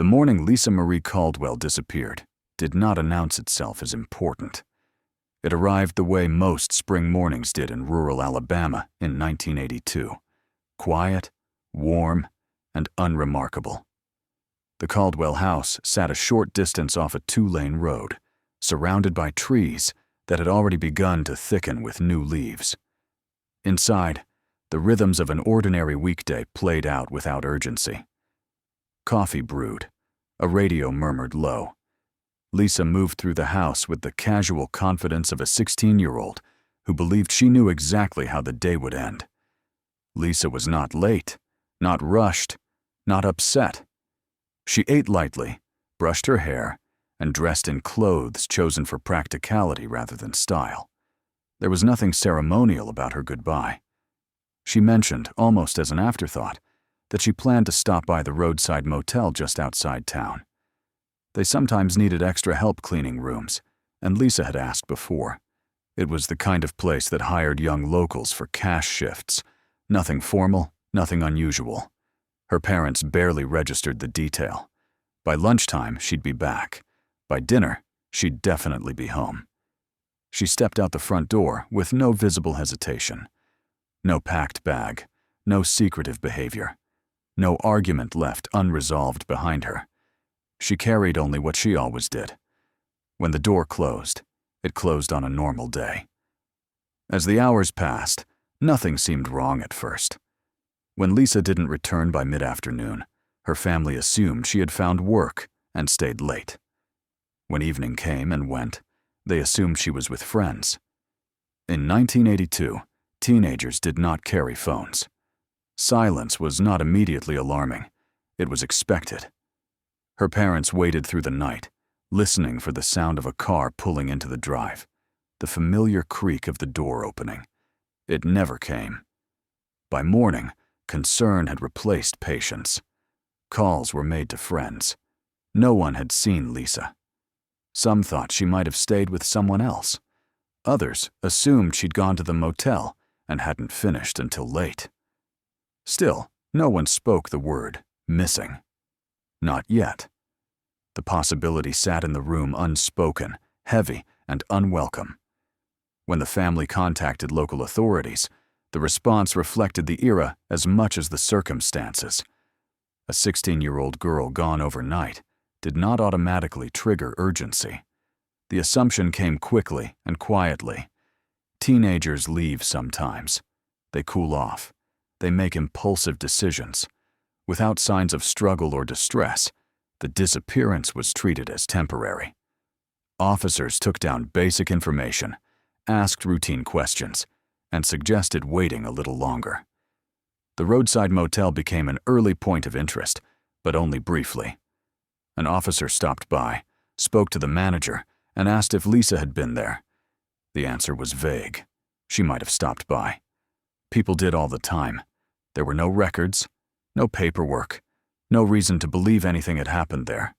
The morning Lisa Marie Caldwell disappeared did not announce itself as important. It arrived the way most spring mornings did in rural Alabama in 1982. Quiet, warm, and unremarkable. The Caldwell house sat a short distance off a two-lane road, surrounded by trees that had already begun to thicken with new leaves. Inside, the rhythms of an ordinary weekday played out without urgency. Coffee brewed. A radio murmured low. Lisa moved through the house with the casual confidence of a 16-year-old who believed she knew exactly how the day would end. Lisa was not late, not rushed, not upset. She ate lightly, brushed her hair, and dressed in clothes chosen for practicality rather than style. There was nothing ceremonial about her goodbye. She mentioned, almost as an afterthought, that she planned to stop by the roadside motel just outside town. They sometimes needed extra help cleaning rooms, and Lisa had asked before. It was the kind of place that hired young locals for cash shifts. Nothing formal, nothing unusual. Her parents barely registered the detail. By lunchtime, she'd be back. By dinner, she'd definitely be home. She stepped out the front door with no visible hesitation. No packed bag, no secretive behavior. No argument left unresolved behind her. She carried only what she always did. When the door closed, it closed on a normal day. As the hours passed, nothing seemed wrong at first. When Lisa didn't return by mid-afternoon, her family assumed she had found work and stayed late. When evening came and went, they assumed she was with friends. In 1982, teenagers did not carry phones. Silence was not immediately alarming. It was expected. Her parents waited through the night, listening for the sound of a car pulling into the drive, the familiar creak of the door opening. It never came. By morning, concern had replaced patience. Calls were made to friends. No one had seen Lisa. Some thought she might have stayed with someone else. Others assumed she'd gone to the motel and hadn't finished until late. Still, no one spoke the word missing. Not yet. The possibility sat in the room unspoken, heavy, and unwelcome. When the family contacted local authorities, the response reflected the era as much as the circumstances. A 16-year-old girl gone overnight did not automatically trigger urgency. The assumption came quickly and quietly. Teenagers leave sometimes. They cool off. They make impulsive decisions. Without signs of struggle or distress, the disappearance was treated as temporary. Officers took down basic information, asked routine questions, and suggested waiting a little longer. The roadside motel became an early point of interest, but only briefly. An officer stopped by, spoke to the manager, and asked if Lisa had been there. The answer was vague. She might have stopped by. People did all the time. There were no records, no paperwork, no reason to believe anything had happened there.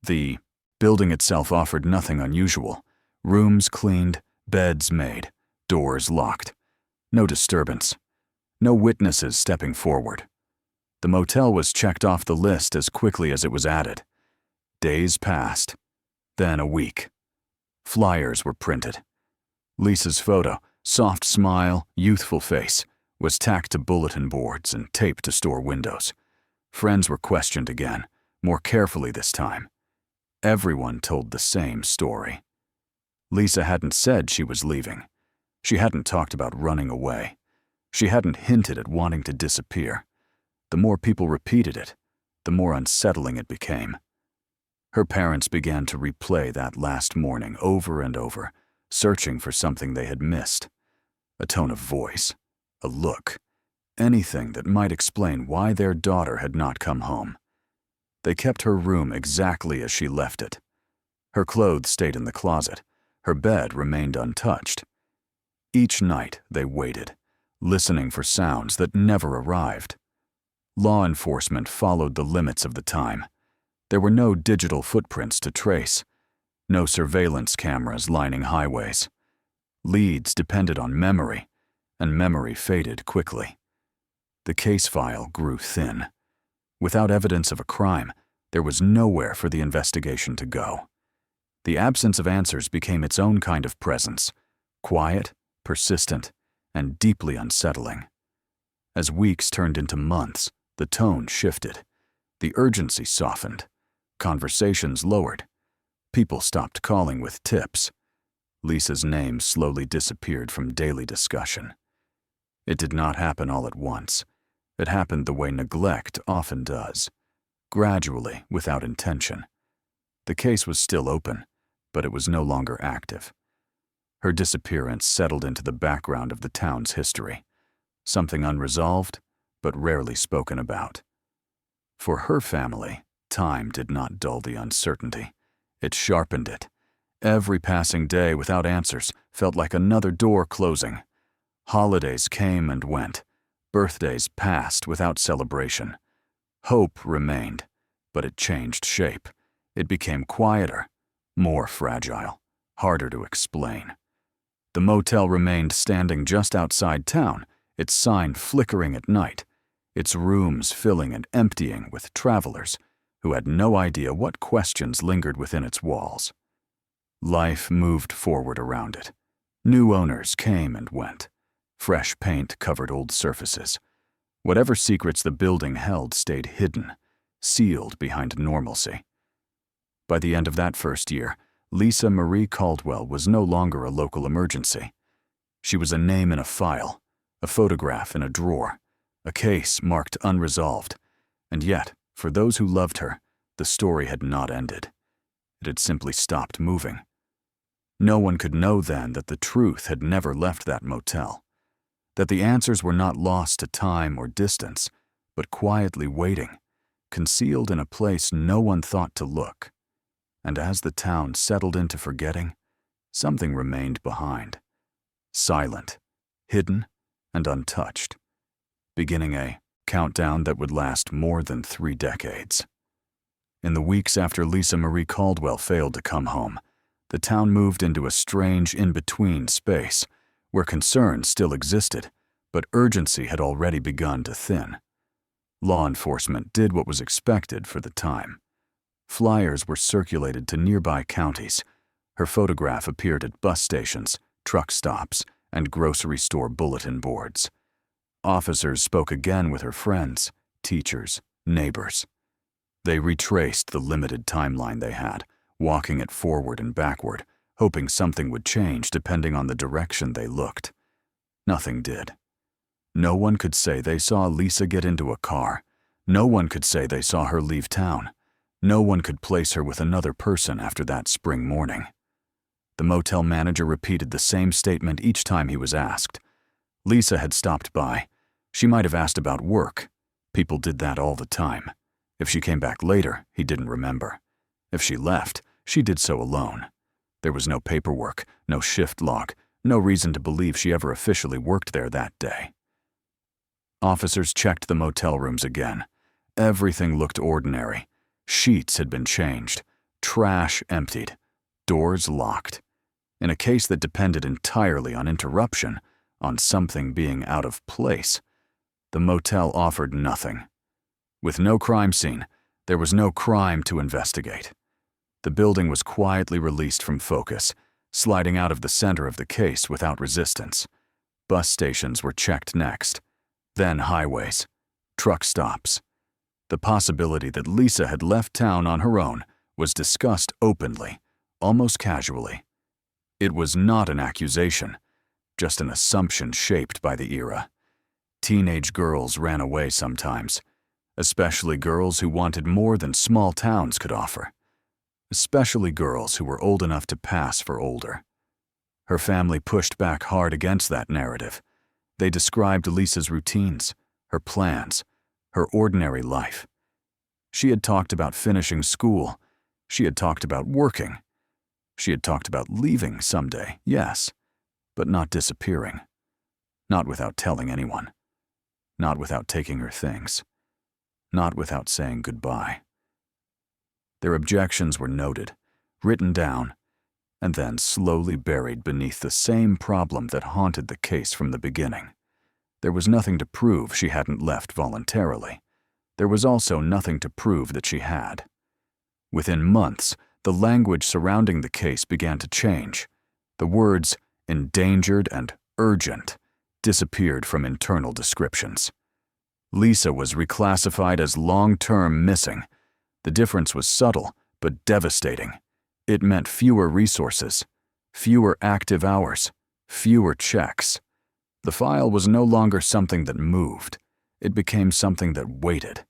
The building itself offered nothing unusual. Rooms cleaned, beds made, doors locked. No disturbance. No witnesses stepping forward. The motel was checked off the list as quickly as it was added. Days passed. Then a week. Flyers were printed. Lisa's photo, soft smile, youthful face, was tacked to bulletin boards and taped to store windows. Friends were questioned again, more carefully this time. Everyone told the same story. Lisa hadn't said she was leaving. She hadn't talked about running away. She hadn't hinted at wanting to disappear. The more people repeated it, the more unsettling it became. Her parents began to replay that last morning over and over, searching for something they had missed. A tone of voice, a look, anything that might explain why their daughter had not come home. They kept her room exactly as she left it. Her clothes stayed in the closet. Her bed remained untouched. Each night they waited, listening for sounds that never arrived. Law enforcement followed the limits of the time. There were no digital footprints to trace, no surveillance cameras lining highways. Leads depended on memory, and memory faded quickly. The case file grew thin. Without evidence of a crime, There was nowhere for the investigation to go. The absence of answers became its own kind of presence, quiet, persistent, and deeply unsettling. As weeks turned into months, the tone shifted. The urgency softened. Conversations lowered. People stopped calling with tips. Lisa's name slowly disappeared from daily discussion. It did not happen all at once. It happened the way neglect often does, gradually, without intention. The case was still open, but it was no longer active. Her disappearance settled into the background of the town's history, something unresolved, but rarely spoken about. For her family, time did not dull the uncertainty. It sharpened it. Every passing day without answers felt like another door closing. Holidays came and went. Birthdays passed without celebration. Hope remained, but it changed shape. It became quieter, more fragile, harder to explain. The motel remained standing just outside town, its sign flickering at night, its rooms filling and emptying with travelers who had no idea what questions lingered within its walls. Life moved forward around it. New owners came and went. Fresh paint covered old surfaces. Whatever secrets the building held stayed hidden, sealed behind normalcy. By the end of that first year, Lisa Marie Caldwell was no longer a local emergency. She was a name in a file, a photograph in a drawer, a case marked unresolved. And yet, for those who loved her, the story had not ended. It had simply stopped moving. No one could know then that the truth had never left that motel, that the answers were not lost to time or distance, but quietly waiting, concealed in a place no one thought to look. And as the town settled into forgetting, something remained behind, silent, hidden, and untouched, beginning a countdown that would last more than 3 decades. In the weeks after Lisa Marie Caldwell failed to come home, the town moved into a strange in-between space where concern still existed, but urgency had already begun to thin. Law enforcement did what was expected for the time. Flyers were circulated to nearby counties. Her photograph appeared at bus stations, truck stops, and grocery store bulletin boards. Officers spoke again with her friends, teachers, neighbors. They retraced the limited timeline they had, walking it forward and backward, hoping something would change depending on the direction they looked. Nothing did. No one could say they saw Lisa get into a car. No one could say they saw her leave town. No one could place her with another person after that spring morning. The motel manager repeated the same statement each time he was asked. Lisa had stopped by. She might have asked about work. People did that all the time. If she came back later, he didn't remember. If she left, she did so alone. There was no paperwork, no shift log, no reason to believe she ever officially worked there that day. Officers checked the motel rooms again. Everything looked ordinary. Sheets had been changed, trash emptied, doors locked. In a case that depended entirely on interruption, on something being out of place, the motel offered nothing. With no crime scene, there was no crime to investigate. The building was quietly released from focus, sliding out of the center of the case without resistance. Bus stations were checked next, then highways, truck stops. The possibility that Lisa had left town on her own was discussed openly, almost casually. It was not an accusation, just an assumption shaped by the era. Teenage girls ran away sometimes, especially girls who wanted more than small towns could offer. Especially girls who were old enough to pass for older. Her family pushed back hard against that narrative. They described Lisa's routines, her plans, her ordinary life. She had talked about finishing school. She had talked about working. She had talked about leaving someday, yes, but not disappearing. Not without telling anyone. Not without taking her things. Not without saying goodbye. Their objections were noted, written down, and then slowly buried beneath the same problem that haunted the case from the beginning. There was nothing to prove she hadn't left voluntarily. There was also nothing to prove that she had. Within months, the language surrounding the case began to change. The words endangered and urgent disappeared from internal descriptions. Lisa was reclassified as long-term missing. The difference was subtle but devastating. It meant fewer resources, fewer active hours, fewer checks. The file was no longer something that moved. It became something that waited.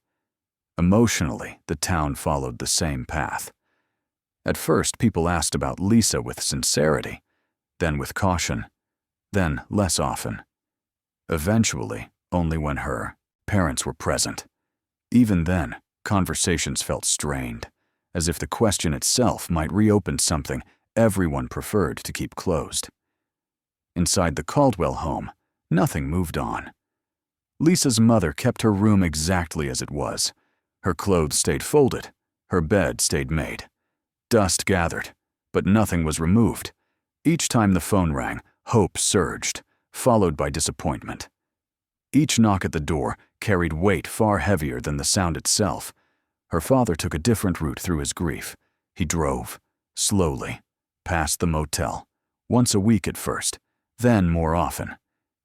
Emotionally, the town followed the same path. At first, people asked about Lisa with sincerity, then with caution, then less often. Eventually, only when her parents were present. Even then, conversations felt strained, as if the question itself might reopen something everyone preferred to keep closed. Inside the Caldwell home, nothing moved on. Lisa's mother kept her room exactly as it was. Her clothes stayed folded, her bed stayed made. Dust gathered, but nothing was removed. Each time the phone rang, hope surged, followed by disappointment. Each knock at the door carried weight far heavier than the sound itself. Her father took a different route through his grief. He drove, slowly, past the motel, once a week at first, then more often.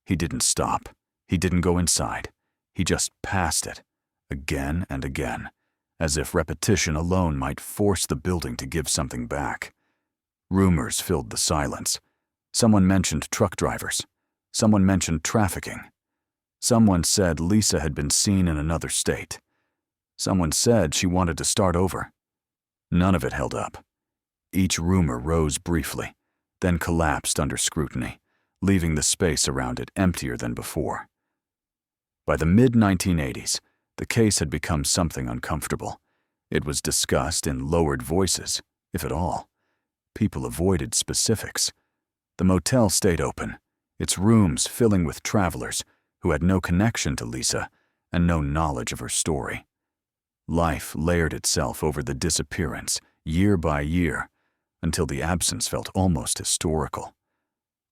He didn't stop. He didn't go inside. He just passed it, again and again, as if repetition alone might force the building to give something back. Rumors filled the silence. Someone mentioned truck drivers. Someone mentioned trafficking. Someone said Lisa had been seen in another state. Someone said she wanted to start over. None of it held up. Each rumor rose briefly, then collapsed under scrutiny, leaving the space around it emptier than before. By the mid-1980s, the case had become something uncomfortable. It was discussed in lowered voices, if at all. People avoided specifics. The motel stayed open, its rooms filling with travelers who had no connection to Lisa and no knowledge of her story. Life layered itself over the disappearance, year by year, until the absence felt almost historical.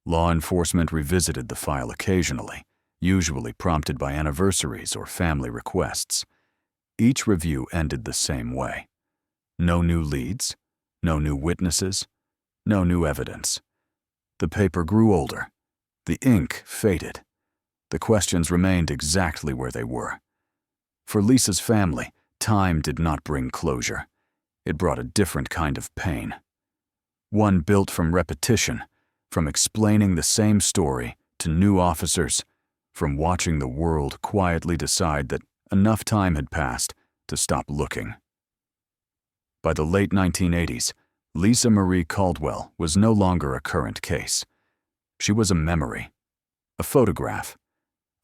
Law enforcement revisited the file occasionally, usually prompted by anniversaries or family requests. Each review ended the same way. No new leads, no new witnesses, no new evidence. The paper grew older. The ink faded. The questions remained exactly where they were. For Lisa's family, time did not bring closure. It brought a different kind of pain. One built from repetition, from explaining the same story to new officers, from watching the world quietly decide that enough time had passed to stop looking. By the late 1980s, Lisa Marie Caldwell was no longer a current case. She was a memory, a photograph,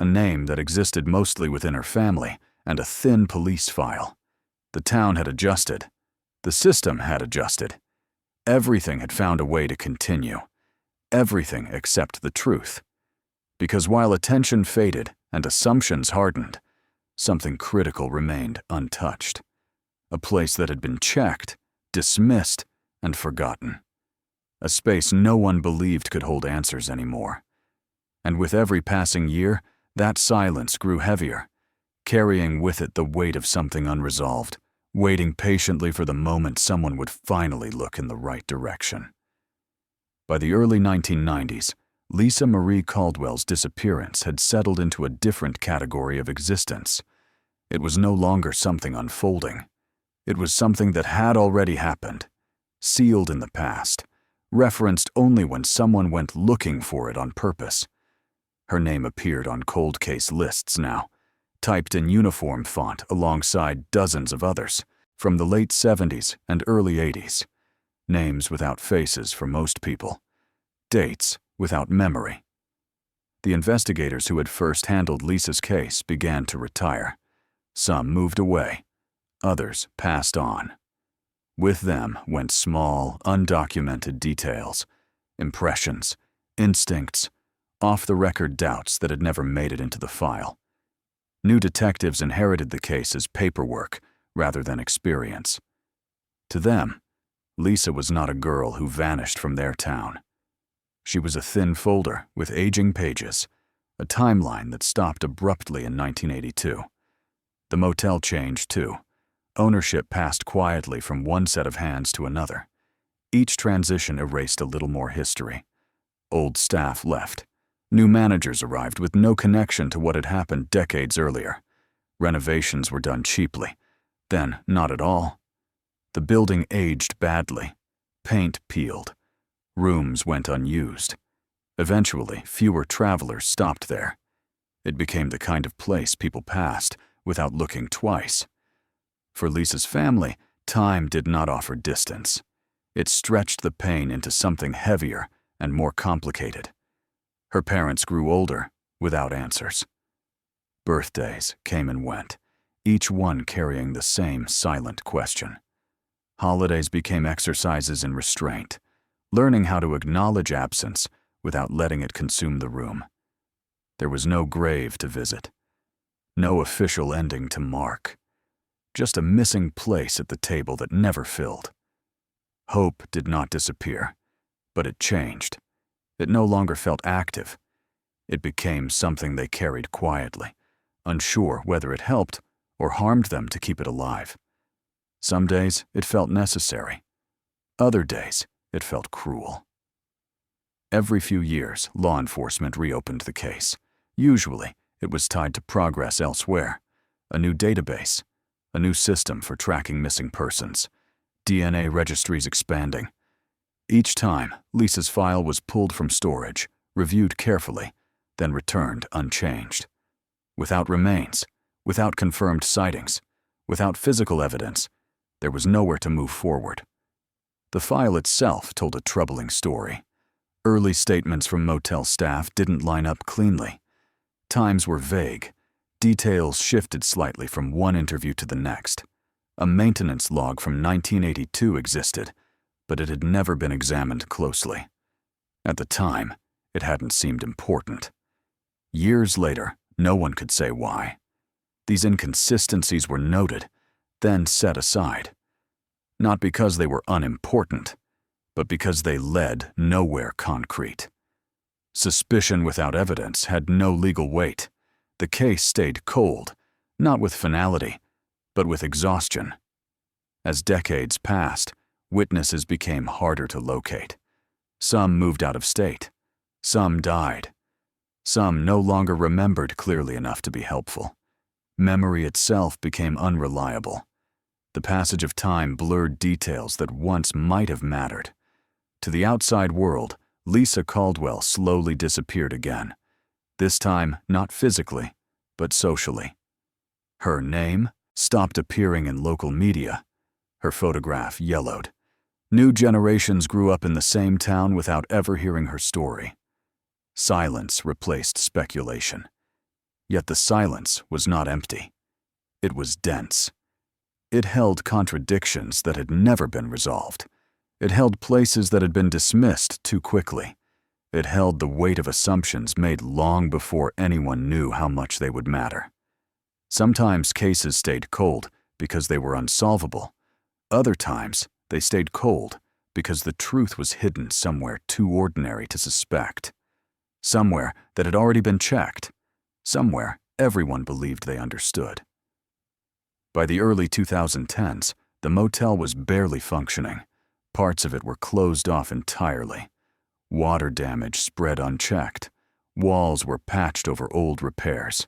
a name that existed mostly within her family, and a thin police file. The town had adjusted. The system had adjusted. Everything had found a way to continue. Everything except the truth. Because while attention faded and assumptions hardened, something critical remained untouched. A place that had been checked, dismissed, and forgotten. A space no one believed could hold answers anymore. And with every passing year, that silence grew heavier, carrying with it the weight of something unresolved, waiting patiently for the moment someone would finally look in the right direction. By the early 1990s, Lisa Marie Caldwell's disappearance had settled into a different category of existence. It was no longer something unfolding. It was something that had already happened, sealed in the past, referenced only when someone went looking for it on purpose. Her name appeared on cold case lists now, typed in uniform font alongside dozens of others from the late 70s and early 80s. Names without faces for most people. Dates without memory. The investigators who had first handled Lisa's case began to retire. Some moved away. Others passed on. With them went small, undocumented details, impressions, instincts, off-the-record doubts that had never made it into the file. New detectives inherited the case as paperwork rather than experience. To them, Lisa was not a girl who vanished from their town. She was a thin folder with aging pages, a timeline that stopped abruptly in 1982. The motel changed too. Ownership passed quietly from one set of hands to another. Each transition erased a little more history. Old staff left. New managers arrived with no connection to what had happened decades earlier. Renovations were done cheaply, then not at all. The building aged badly. Paint peeled. Rooms went unused. Eventually, fewer travelers stopped there. It became the kind of place people passed without looking twice. For Lisa's family, time did not offer distance. It stretched the pain into something heavier and more complicated. Her parents grew older without answers. Birthdays came and went, each one carrying the same silent question. Holidays became exercises in restraint, learning how to acknowledge absence without letting it consume the room. There was no grave to visit, no official ending to mark, just a missing place at the table that never filled. Hope did not disappear, but it changed. It no longer felt active. It became something they carried quietly, unsure whether it helped or harmed them to keep it alive. Some days it felt necessary. Other days it felt cruel. Every few years, law enforcement reopened the case. Usually, it was tied to progress elsewhere, a new database, a new system for tracking missing persons, DNA registries expanding. Each time, Lisa's file was pulled from storage, reviewed carefully, then returned unchanged. Without remains, without confirmed sightings, without physical evidence, there was nowhere to move forward. The file itself told a troubling story. Early statements from motel staff didn't line up cleanly. Times were vague. Details shifted slightly from one interview to the next. A maintenance log from 1982 existed, but it had never been examined closely. At the time, it hadn't seemed important. Years later, no one could say why. These inconsistencies were noted, then set aside. Not because they were unimportant, but because they led nowhere concrete. Suspicion without evidence had no legal weight. The case stayed cold, not with finality, but with exhaustion. As decades passed, witnesses became harder to locate. Some moved out of state. Some died. Some no longer remembered clearly enough to be helpful. Memory itself became unreliable. The passage of time blurred details that once might have mattered. To the outside world, Lisa Caldwell slowly disappeared again. This time, not physically, but socially. Her name stopped appearing in local media. Her photograph yellowed. New generations grew up in the same town without ever hearing her story. Silence replaced speculation. Yet the silence was not empty. It was dense. It held contradictions that had never been resolved. It held places that had been dismissed too quickly. It held the weight of assumptions made long before anyone knew how much they would matter. Sometimes cases stayed cold because they were unsolvable. Other times, they stayed cold because the truth was hidden somewhere too ordinary to suspect. Somewhere that had already been checked. Somewhere everyone believed they understood. By the early 2010s, the motel was barely functioning. Parts of it were closed off entirely. Water damage spread unchecked. Walls were patched over old repairs.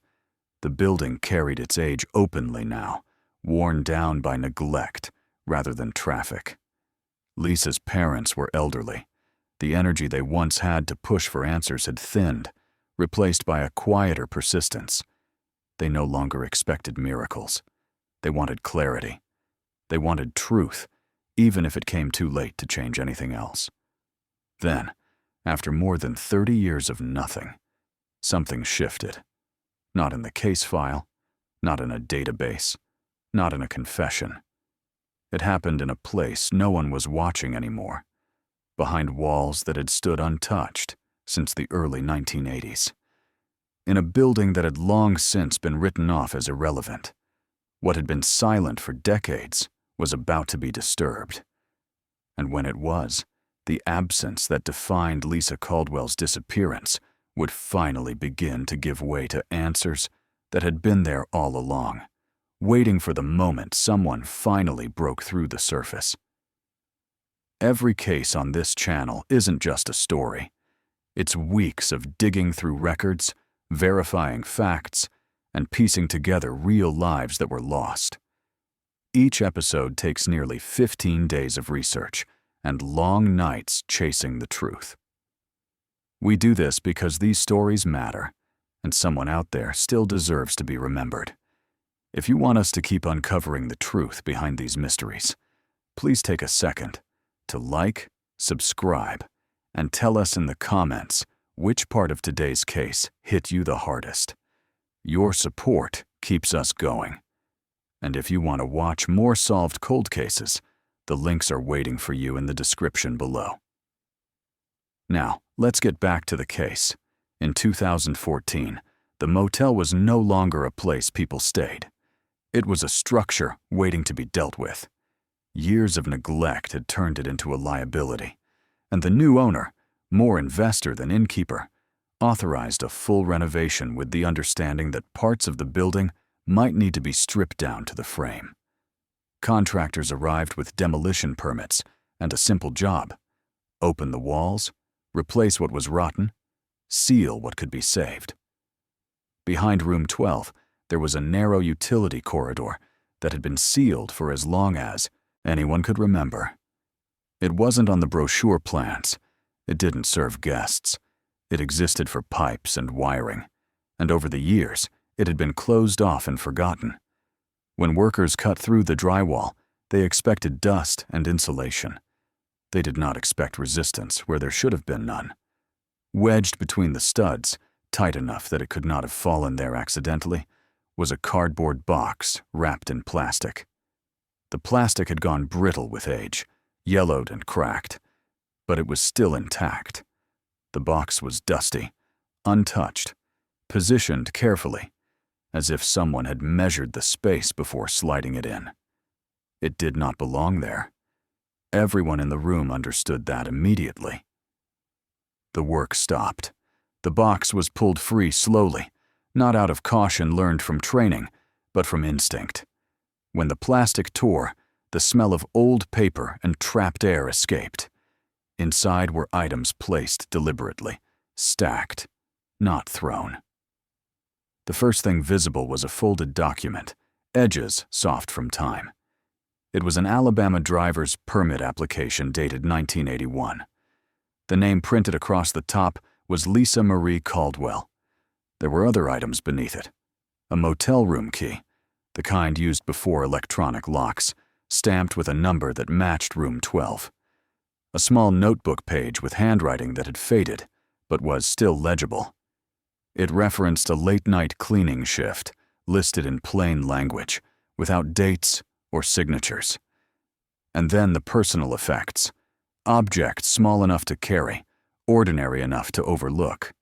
The building carried its age openly now, worn down by neglect rather than traffic. Lisa's parents were elderly. The energy they once had to push for answers had thinned, replaced by a quieter persistence. They no longer expected miracles. They wanted clarity. They wanted truth, even if it came too late to change anything else. Then, after more than 30 years of nothing, something shifted. Not in the case file, not in a database, not in a confession. It happened in a place no one was watching anymore, behind walls that had stood untouched since the early 1980s. In a building that had long since been written off as irrelevant. What had been silent for decades was about to be disturbed. And when it was, the absence that defined Lisa Caldwell's disappearance would finally begin to give way to answers that had been there all along, waiting for the moment someone finally broke through the surface. Every case on this channel isn't just a story. It's weeks of digging through records, verifying facts, and piecing together real lives that were lost. Each episode takes nearly 15 days of research and long nights chasing the truth. We do this because these stories matter, and someone out there still deserves to be remembered. If you want us to keep uncovering the truth behind these mysteries, please take a second to like, subscribe, and tell us in the comments which part of today's case hit you the hardest. Your support keeps us going. And if you want to watch more solved cold cases, the links are waiting for you in the description below. Now, let's get back to the case. In 2014, the motel was no longer a place people stayed. It was a structure waiting to be dealt with. Years of neglect had turned it into a liability, and the new owner, more investor than innkeeper, authorized a full renovation with the understanding that parts of the building might need to be stripped down to the frame. Contractors arrived with demolition permits and a simple job: open the walls, replace what was rotten, seal what could be saved. Behind room 12, there was a narrow utility corridor that had been sealed for as long as anyone could remember. It wasn't on the brochure plans. It didn't serve guests. It existed for pipes and wiring, and over the years, it had been closed off and forgotten. When workers cut through the drywall, they expected dust and insulation. They did not expect resistance where there should have been none. Wedged between the studs, tight enough that it could not have fallen there accidentally, was a cardboard box wrapped in plastic. The plastic had gone brittle with age, yellowed and cracked, but it was still intact. The box was dusty, untouched, positioned carefully, as if someone had measured the space before sliding it in. It did not belong there. Everyone in the room understood that immediately. The work stopped. The box was pulled free slowly, not out of caution learned from training, but from instinct. When the plastic tore, the smell of old paper and trapped air escaped. Inside were items placed deliberately, stacked, not thrown. The first thing visible was a folded document, edges soft from time. It was an Alabama driver's permit application dated 1981. The name printed across the top was Lisa Marie Caldwell. There were other items beneath it. A motel room key, the kind used before electronic locks, stamped with a number that matched room 12. A small notebook page with handwriting that had faded, but was still legible. It referenced a late-night cleaning shift, listed in plain language, without dates or signatures. And then the personal effects. Objects small enough to carry, ordinary enough to overlook.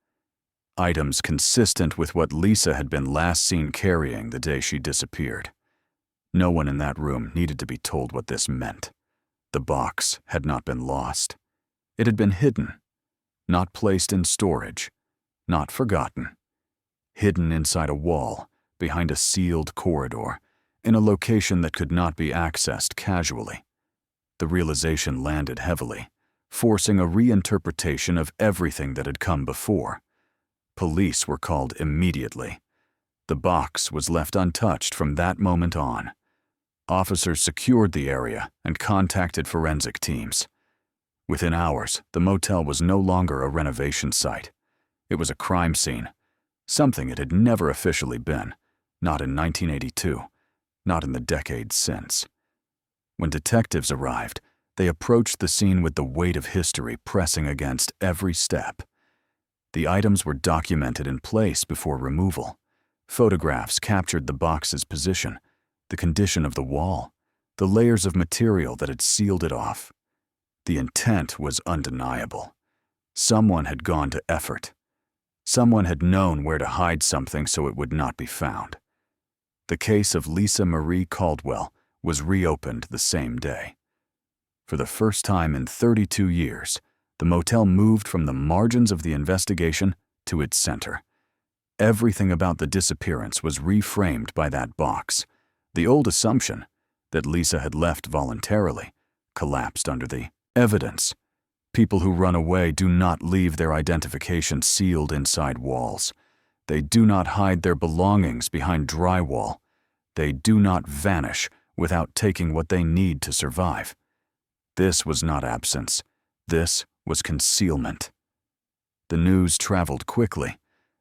Items consistent with what Lisa had been last seen carrying the day she disappeared. No one in that room needed to be told what this meant. The box had not been lost. It had been hidden, not placed in storage, not forgotten. Hidden inside a wall, behind a sealed corridor, in a location that could not be accessed casually. The realization landed heavily, forcing a reinterpretation of everything that had come before. Police were called immediately. The box was left untouched from that moment on. Officers secured the area and contacted forensic teams. Within hours, the motel was no longer a renovation site. It was a crime scene, something it had never officially been, not in 1982, not in the decades since. When detectives arrived, they approached the scene with the weight of history pressing against every step. The items were documented in place before removal. Photographs captured the box's position, the condition of the wall, the layers of material that had sealed it off. The intent was undeniable. Someone had gone to effort. Someone had known where to hide something so it would not be found. The case of Lisa Marie Caldwell was reopened the same day. For the first time in 32 years, the motel moved from the margins of the investigation to its center. Everything about the disappearance was reframed by that box, The old assumption that Lisa had left voluntarily collapsed under the evidence. People who run away do not leave their identification sealed inside walls. They do not hide their belongings behind drywall. They do not vanish without taking what they need to survive. This was not absence. This was concealment. The news traveled quickly.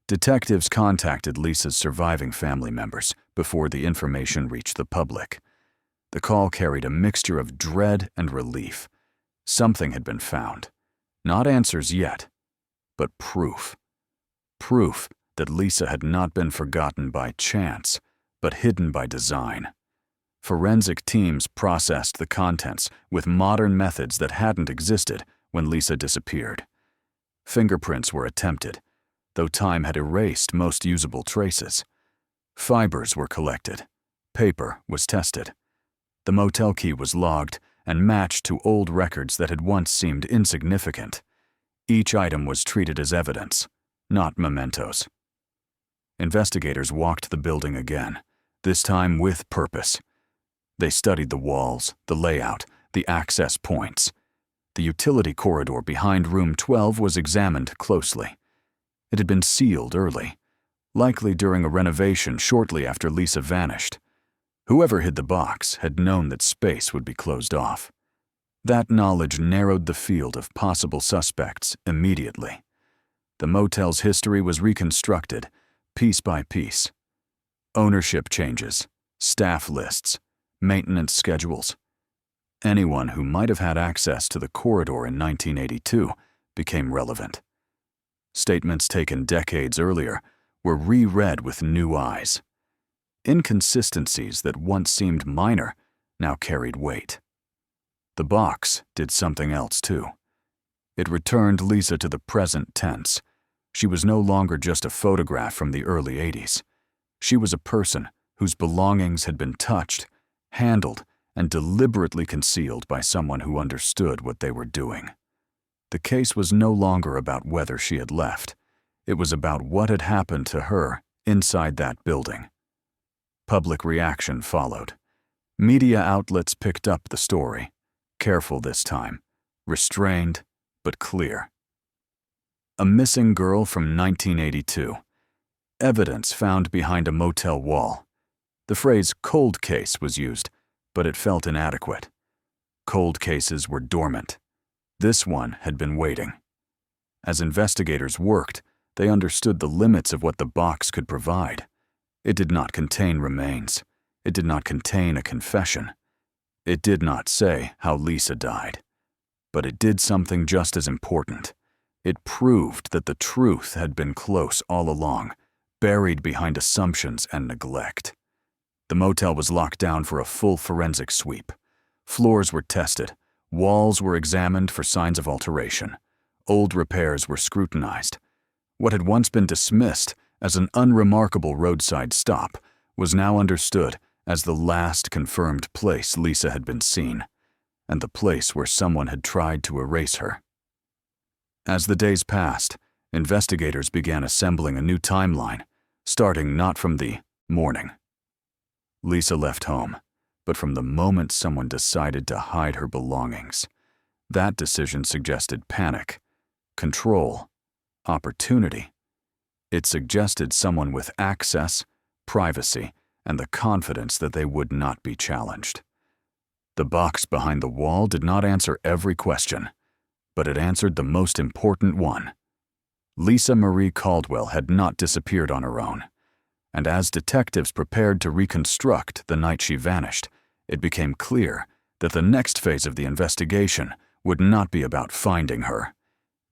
Detectives contacted Lisa's surviving family members before the information reached the public. The call carried a mixture of dread and relief. Something had been found. Not answers yet, but proof. Proof that Lisa had not been forgotten by chance, but hidden by design. Forensic teams processed the contents with modern methods that hadn't existed when Lisa disappeared. Fingerprints were attempted, though time had erased most usable traces. Fibers were collected. Paper was tested. The motel key was logged and matched to old records that had once seemed insignificant. Each item was treated as evidence, not mementos. Investigators walked the building again, this time with purpose. They studied the walls, the layout, the access points. The utility corridor behind room 12 was examined closely. It had been sealed early, likely during a renovation shortly after Lisa vanished. Whoever hid the box had known that space would be closed off. That knowledge narrowed the field of possible suspects immediately. The motel's history was reconstructed, piece by piece. Ownership changes, staff lists, maintenance schedules. Anyone who might have had access to the corridor in 1982 became relevant. Statements taken decades earlier were reread with new eyes. Inconsistencies that once seemed minor now carried weight. The box did something else too. It returned Lisa to the present tense. She was no longer just a photograph from the early 80s. She was a person whose belongings had been touched, handled, and deliberately concealed by someone who understood what they were doing. The case was no longer about whether she had left. It was about what had happened to her inside that building. Public reaction followed. Media outlets picked up the story, careful this time, restrained but clear. A missing girl from 1982. Evidence found behind a motel wall. The phrase cold case was used, but it felt inadequate. Cold cases were dormant. This one had been waiting. As investigators worked, they understood the limits of what the box could provide. It did not contain remains. It did not contain a confession. It did not say how Lisa died. But it did something just as important. It proved that the truth had been close all along, buried behind assumptions and neglect. The motel was locked down for a full forensic sweep. Floors were tested. Walls were examined for signs of alteration. Old repairs were scrutinized. What had once been dismissed as an unremarkable roadside stop was now understood as the last confirmed place Lisa had been seen, and the place where someone had tried to erase her. As the days passed, investigators began assembling a new timeline, starting not from the morning. Lisa left home, but from the moment someone decided to hide her belongings. That decision suggested panic, control, opportunity. It suggested someone with access, privacy, and the confidence that they would not be challenged. The box behind the wall did not answer every question, but it answered the most important one. Lisa Marie Caldwell had not disappeared on her own, and as detectives prepared to reconstruct the night she vanished, it became clear that the next phase of the investigation would not be about finding her.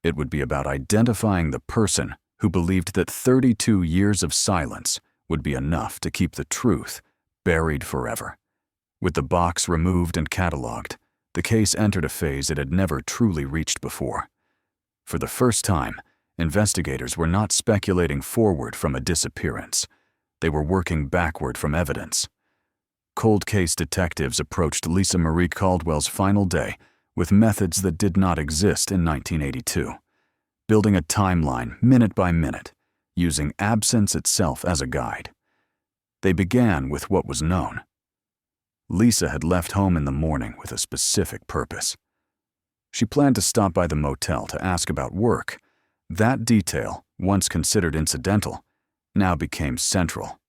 It would be about identifying the person who believed that 32 years of silence would be enough to keep the truth buried forever. With the box removed and cataloged, the case entered a phase it had never truly reached before. For the first time, investigators were not speculating forward from a disappearance. They were working backward from evidence. Cold case detectives approached Lisa Marie Caldwell's final day with methods that did not exist in 1982, building a timeline minute by minute, using absence itself as a guide. They began with what was known, Lisa had left home in the morning with a specific purpose. She planned to stop by the motel to ask about work. That detail, once considered incidental, now became central.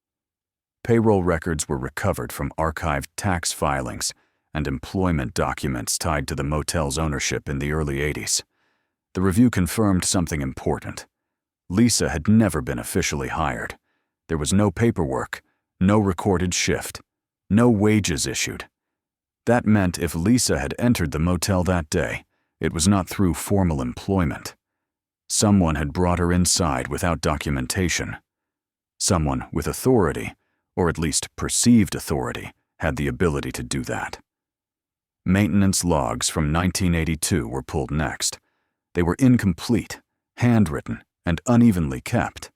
Payroll records were recovered from archived tax filings and employment documents tied to the motel's ownership in the early 80s. The review confirmed something important. Lisa had never been officially hired. There was no paperwork, no recorded shift, no wages issued. That meant if Lisa had entered the motel that day, it was not through formal employment. Someone had brought her inside without documentation. Someone with authority, or at least perceived authority, had the ability to do that. Maintenance logs from 1982 were pulled next. They were incomplete, handwritten, and unevenly kept.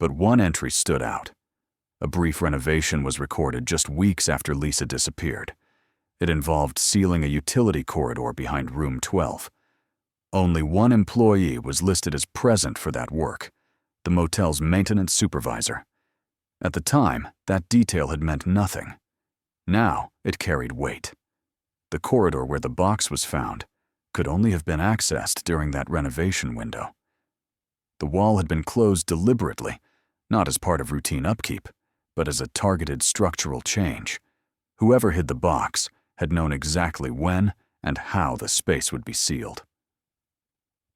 But one entry stood out. A brief renovation was recorded just weeks after Lisa disappeared. It involved sealing a utility corridor behind room 12. Only one employee was listed as present for that work, the motel's maintenance supervisor. At the time, that detail had meant nothing. Now, it carried weight. The corridor where the box was found could only have been accessed during that renovation window. The wall had been closed deliberately, not as part of routine upkeep, but as a targeted structural change. Whoever hid the box had known exactly when and how the space would be sealed.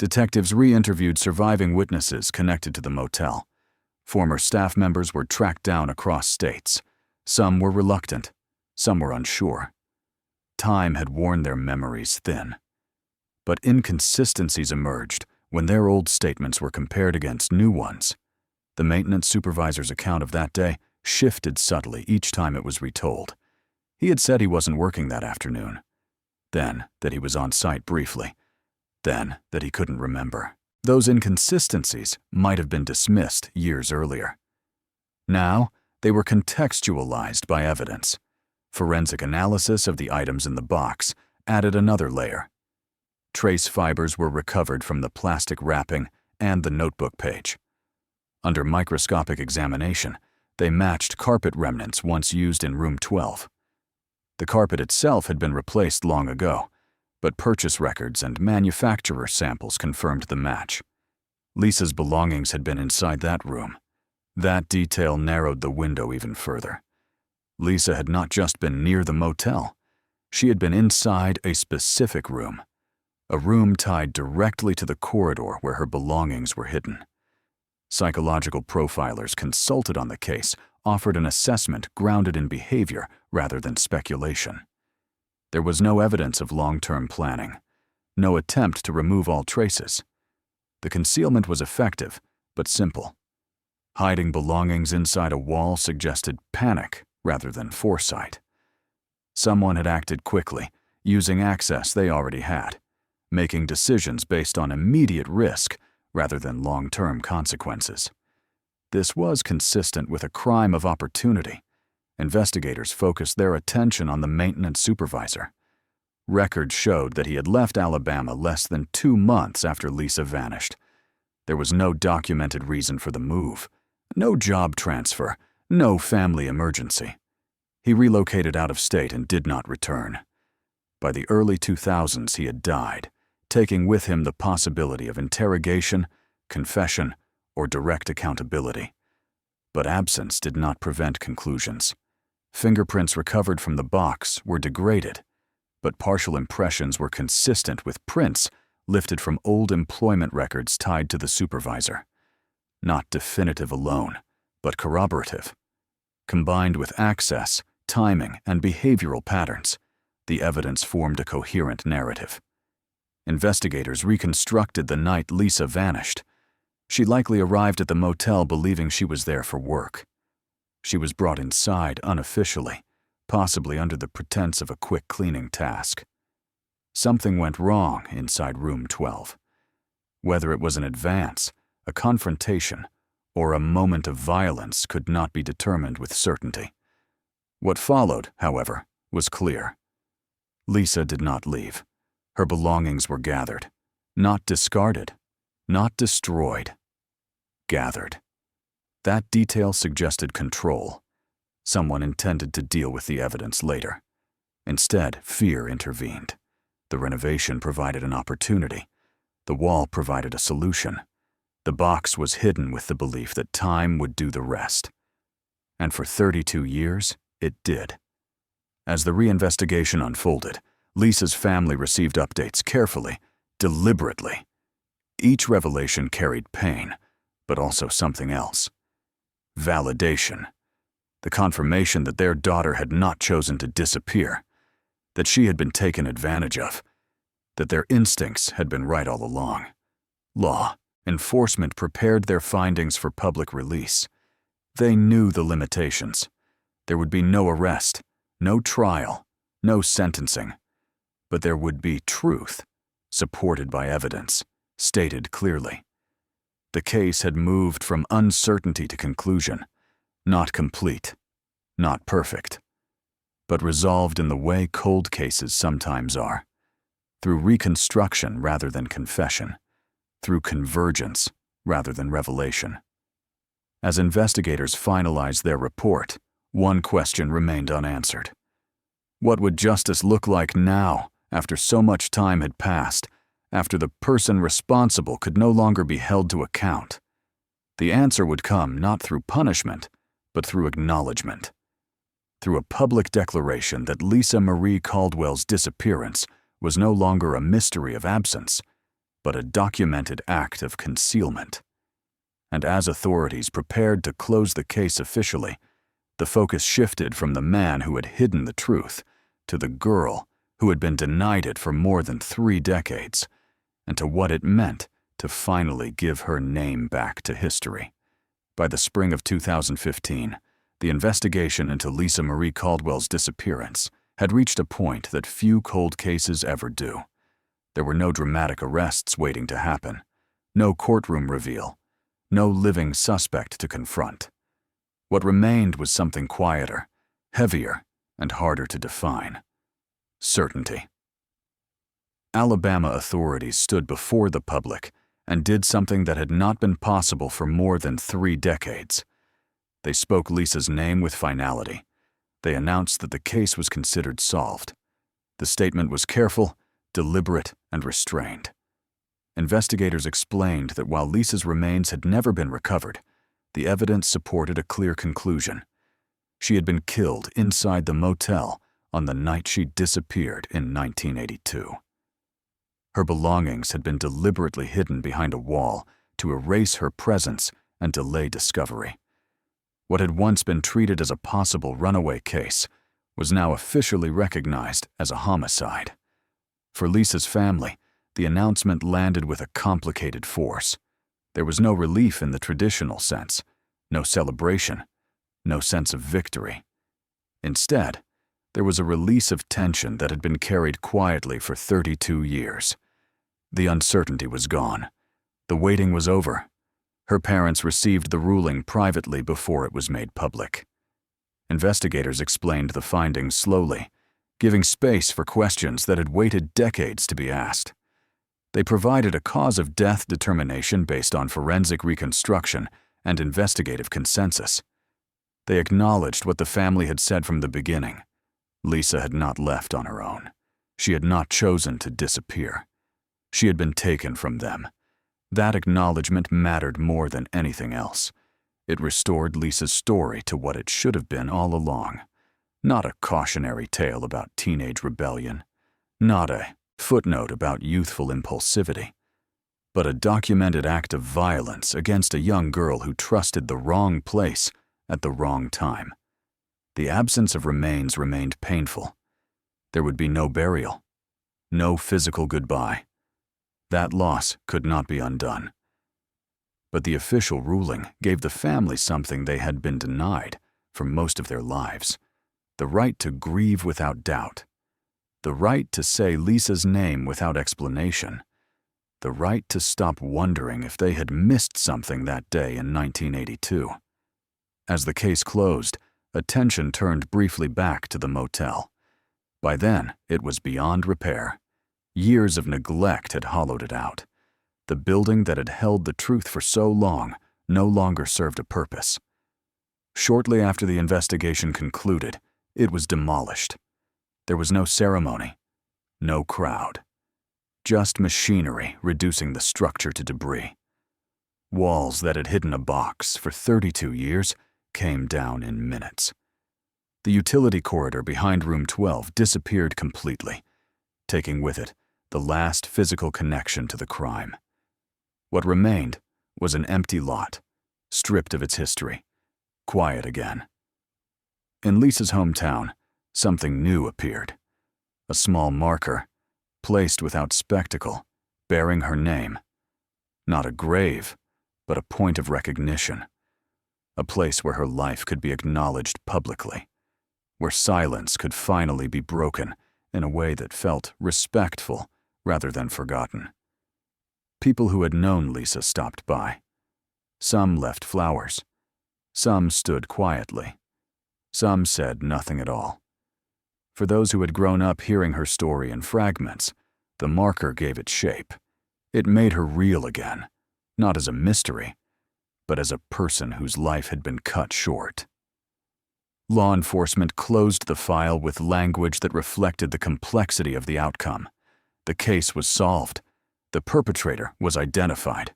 Detectives re-interviewed surviving witnesses connected to the motel. Former staff members were tracked down across states. Some were reluctant, some were unsure. Time had worn their memories thin. But inconsistencies emerged when their old statements were compared against new ones. The maintenance supervisor's account of that day shifted subtly each time it was retold. He had said he wasn't working that afternoon. Then that he was on site briefly. Then that he couldn't remember. Those inconsistencies might have been dismissed years earlier. Now, they were contextualized by evidence. Forensic analysis of the items in the box added another layer. Trace fibers were recovered from the plastic wrapping and the notebook page. Under microscopic examination, they matched carpet remnants once used in room 12. The carpet itself had been replaced long ago, but purchase records and manufacturer samples confirmed the match. Lisa's belongings had been inside that room. That detail narrowed the window even further. Lisa had not just been near the motel. She had been inside a specific room. A room tied directly to the corridor where her belongings were hidden. Psychological profilers consulted on the case offered an assessment grounded in behavior rather than speculation. There was no evidence of long-term planning, no attempt to remove all traces. The concealment was effective, but simple. Hiding belongings inside a wall suggested panic rather than foresight. Someone had acted quickly, using access they already had, making decisions based on immediate risk rather than long-term consequences. This was consistent with a crime of opportunity. Investigators focused their attention on the maintenance supervisor. Records showed that he had left Alabama less than 2 months after Lisa vanished. There was no documented reason for the move, no job transfer, no family emergency. He relocated out of state and did not return. By the early 2000s, he had died, taking with him the possibility of interrogation, confession, or direct accountability. But absence did not prevent conclusions. Fingerprints recovered from the box were degraded, but partial impressions were consistent with prints lifted from old employment records tied to the supervisor. Not definitive alone, but corroborative. Combined with access, timing, and behavioral patterns, the evidence formed a coherent narrative. Investigators reconstructed the night Lisa vanished. She likely arrived at the motel believing she was there for work. She was brought inside unofficially, possibly under the pretense of a quick cleaning task. Something went wrong inside room 12. Whether it was an advance, a confrontation, or a moment of violence could not be determined with certainty. What followed, however, was clear. Lisa did not leave. Her belongings were gathered, not discarded, not destroyed, gathered. That detail suggested control. Someone intended to deal with the evidence later, Instead, fear intervened. The renovation provided an opportunity. The wall provided a solution. The box was hidden with the belief that time would do the rest. And for 32 years, it did. As the reinvestigation unfolded, Lisa's family received updates carefully, deliberately. Each revelation carried pain, but also something else. Validation. The confirmation that their daughter had not chosen to disappear, that she had been taken advantage of, that their instincts had been right all along. Law enforcement prepared their findings for public release. They knew the limitations. There would be no arrest, no trial, no sentencing. But there would be truth, supported by evidence, stated clearly. The case had moved from uncertainty to conclusion, not complete, not perfect, but resolved in the way cold cases sometimes are, through reconstruction rather than confession, through convergence rather than revelation. As investigators finalized their report, one question remained unanswered. What would justice look like now, after so much time had passed, after the person responsible could no longer be held to account? The answer would come not through punishment, but through acknowledgement. Through a public declaration that Lisa Marie Caldwell's disappearance was no longer a mystery of absence, but a documented act of concealment. And as authorities prepared to close the case officially, the focus shifted from the man who had hidden the truth to the girl who had been denied it for more than 3 decades, and to what it meant to finally give her name back to history. By the spring of 2015, the investigation into Lisa Marie Caldwell's disappearance had reached a point that few cold cases ever do. There were no dramatic arrests waiting to happen, no courtroom reveal, no living suspect to confront. What remained was something quieter, heavier, and harder to define. Certainty. Alabama authorities stood before the public and did something that had not been possible for more than 3 decades. They spoke Lisa's name with finality. They announced that the case was considered solved. The statement was careful, deliberate, and restrained. Investigators explained that while Lisa's remains had never been recovered, the evidence supported a clear conclusion. She had been killed inside the motel on the night she disappeared in 1982. Her belongings had been deliberately hidden behind a wall to erase her presence and delay discovery. What had once been treated as a possible runaway case was now officially recognized as a homicide. For Lisa's family, the announcement landed with a complicated force. There was no relief in the traditional sense, no celebration, no sense of victory. Instead, there was a release of tension that had been carried quietly for 32 years. The uncertainty was gone. The waiting was over. Her parents received the ruling privately before it was made public. Investigators explained the findings slowly, giving space for questions that had waited decades to be asked. They provided a cause of death determination based on forensic reconstruction and investigative consensus. They acknowledged what the family had said from the beginning. Lisa had not left on her own. She had not chosen to disappear. She had been taken from them. That acknowledgement mattered more than anything else. It restored Lisa's story to what it should have been all along. Not a cautionary tale about teenage rebellion. Not a footnote about youthful impulsivity. But a documented act of violence against a young girl who trusted the wrong place at the wrong time. The absence of remains remained painful. There would be no burial, no physical goodbye. That loss could not be undone. But the official ruling gave the family something they had been denied for most of their lives: the right to grieve without doubt, the right to say Lisa's name without explanation, the right to stop wondering if they had missed something that day in 1982. As the case closed, attention turned briefly back to the motel. By then, it was beyond repair. Years of neglect had hollowed it out. The building that had held the truth for so long no longer served a purpose. Shortly after the investigation concluded, it was demolished. There was no ceremony, no crowd. Just machinery reducing the structure to debris. Walls that had hidden a box for 32 years came down in minutes. The utility corridor behind room 12 disappeared completely, taking with it the last physical connection to the crime. What remained was an empty lot, stripped of its history, quiet again. In Lisa's hometown, something new appeared. A small marker, placed without spectacle, bearing her name. Not a grave, but a point of recognition. A place where her life could be acknowledged publicly, where silence could finally be broken in a way that felt respectful rather than forgotten. People who had known Lisa stopped by. Some left flowers. Some stood quietly. Some said nothing at all. For those who had grown up hearing her story in fragments, the marker gave it shape. It made her real again, not as a mystery, but as a person whose life had been cut short. Law enforcement closed the file with language that reflected the complexity of the outcome. The case was solved. The perpetrator was identified.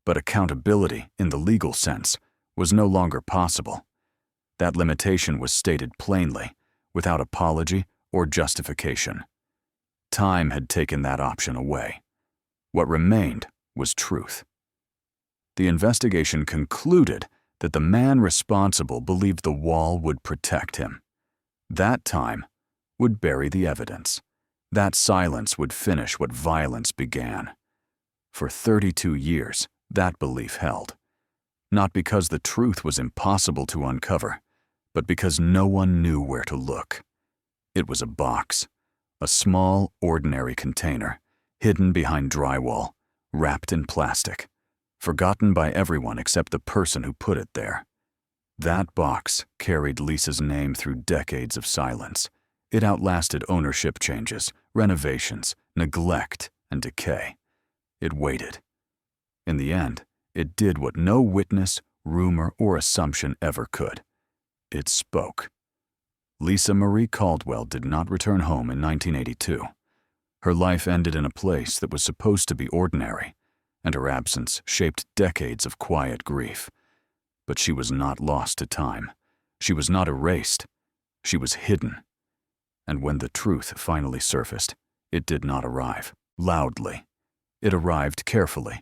But accountability, in the legal sense, was no longer possible. That limitation was stated plainly, without apology or justification. Time had taken that option away. What remained was truth. The investigation concluded that the man responsible believed the wall would protect him. That time would bury the evidence. That silence would finish what violence began. For 32 years, that belief held. Not because the truth was impossible to uncover, but because no one knew where to look. It was a box, a small, ordinary container, hidden behind drywall, wrapped in plastic, forgotten by everyone except the person who put it there. That box carried Lisa's name through decades of silence. It outlasted ownership changes, renovations, neglect, and decay. It waited. In the end, it did what no witness, rumor, or assumption ever could. It spoke. Lisa Marie Caldwell did not return home in 1982. Her life ended in a place that was supposed to be ordinary, and her absence shaped decades of quiet grief. But she was not lost to time. She was not erased. She was hidden. And when the truth finally surfaced, it did not arrive loudly. It arrived carefully,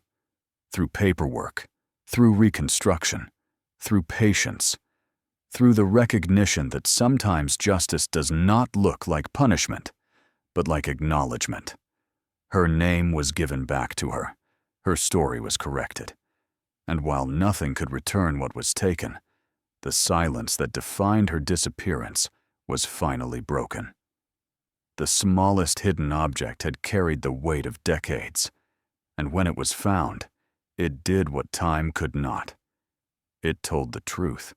through paperwork, through reconstruction, through patience, through the recognition that sometimes justice does not look like punishment, but like acknowledgement. Her name was given back to her. Her story was corrected. And while nothing could return what was taken, the silence that defined her disappearance was finally broken. The smallest hidden object had carried the weight of decades, and when it was found, it did what time could not. It told the truth.